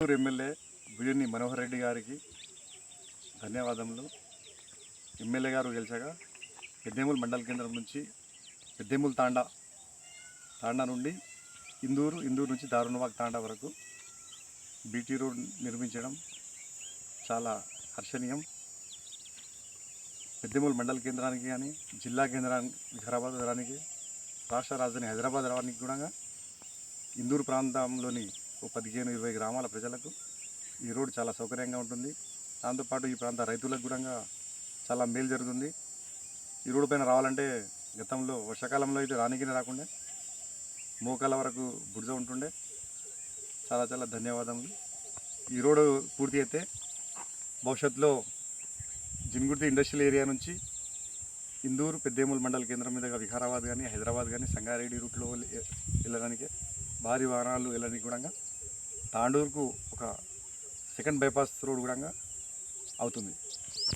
Indur MLA బిడిని Manohar Reddy గారికి ధన్యవాదములు. MLA గారు గెలిచాక పెద్దేముల్ మండల కేంద్రం నుంచి పెద్దేముల్ తాండా నుండి ఇందూరు నుంచి దారుణవాగ్ తాండా వరకు బీటీ రోడ్ నిర్మించడం చాలా హర్షణీయం. పెద్దేముల్ మండల కేంద్రానికి కానీ జిల్లా కేంద్రానికి వికారాబాద్ రానికి రాష్ట్ర రాజధాని హైదరాబాద్ రావడానికి కూడా ఇందూరు ప్రాంతంలోని 15-20 గ్రామాల ప్రజలకు ఈ రోడ్ చాలా సౌకర్యంగా ఉంటుంది. దాంతోపాటు ఈ ప్రాంత రైతులకు కూడా చాలా మేలు జరుగుతుంది. ఈ రోడ్డు పైన రావాలంటే గతంలో వర్షాకాలంలో అయితే రాకుండా మోకాల వరకు బురద ఉంటుండే. చాలా ధన్యవాదములు. ఈ రోడ్డు పూర్తి అయితే భవిష్యత్తులో జిన్గుర్తి ఇండస్ట్రియల్ ఏరియా నుంచి ఇందూరు పెద్దేముల్ మండల కేంద్రం మీదుగా వికారాబాద్ కానీ హైదరాబాద్ కానీ సంగారెడ్డి రూట్లో వెళ్ళడానికి భారీ వాహనాలు వెళ్ళడానికి కూడా తాండూరుకు ఒక సెకండ్ బైపాస్ రోడ్ కూడా అవుతుంది.